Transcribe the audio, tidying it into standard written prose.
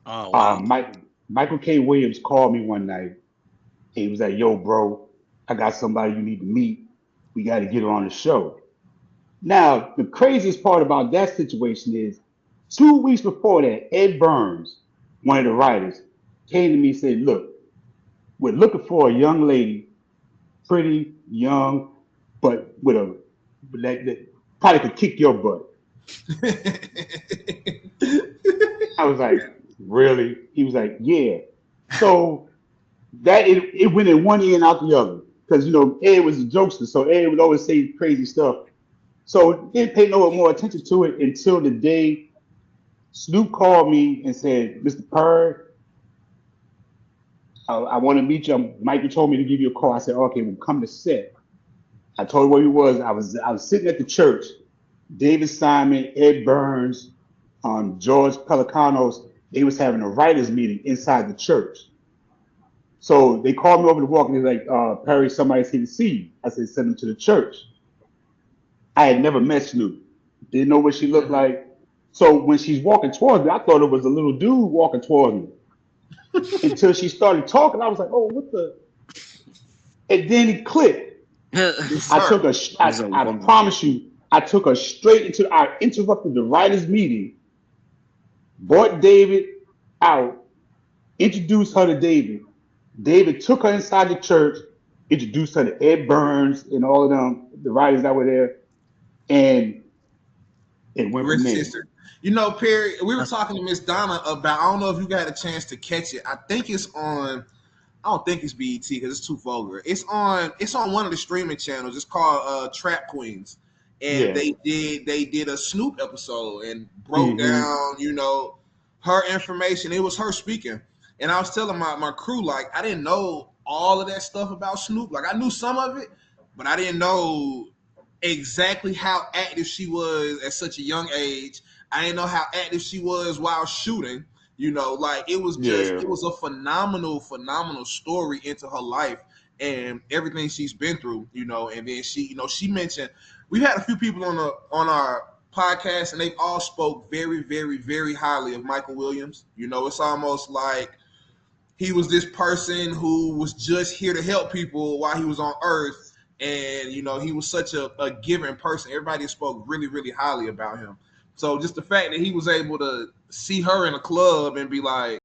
Oh wow. Michael K. Williams called me one night. He was like, "Yo, bro, I got somebody you need to meet. We got to get her on the show." Now, the craziest part about that situation is 2 weeks before that, Ed Burns, one of the writers, came to me and said, "Look, we're looking for a young lady, pretty, young, but with a that probably could kick your butt." I was like, "Really?" He was like, "Yeah." So that it went in one ear and out the other. Because Ed was a jokester, so Ed would always say crazy stuff. So didn't pay no more attention to it until the day Snoop called me and said, "Mr. Purr, I want to meet you. Mikey told me to give you a call." I said, "Okay, well, come to set." I told him where he was. I was sitting at the church. David Simon, Ed Burns, George Pelecanos. They was having a writers meeting inside the church. So they called me over to walk and they're like, "Perry, somebody's here to see you." I said, "Send him to the church." I had never met Snoop. Didn't know what she looked like. So when she's walking towards me, I thought it was a little dude walking towards me. Until she started talking, I was like, "Oh, what the?" And then it clicked. This is I her. took a, I promise you, I took her straight into, I interrupted the writers' meeting, brought David out, introduced her to David. David took her inside the church, introduced her to Ed Burns and all of them, the writers that were there, and it went from Rich there. sister. You know, Perry, we were That's talking to Miss Donna about, I don't know if you got a chance to catch it. I think it's on, I don't think it's BET because it's too vulgar. It's on one of the streaming channels. It's called Trap Queens. And Yeah. they did a Snoop episode and broke Hmm. down, her information. It was her speaking. And I was telling my crew, like, I didn't know all of that stuff about Snoop. Like, I knew some of it, but I didn't know exactly how active she was at such a young age. I didn't know how active she was while shooting. Like, Yeah. it was a phenomenal story into her life and everything she's been through. And then she mentioned, we've had a few people on our podcast, and they've all spoke very, very, very highly of Michael Williams. It's almost like he was this person who was just here to help people while he was on Earth, and he was such a giving person. Everybody spoke really, really highly about him. So just the fact that he was able to see her in a club and be like,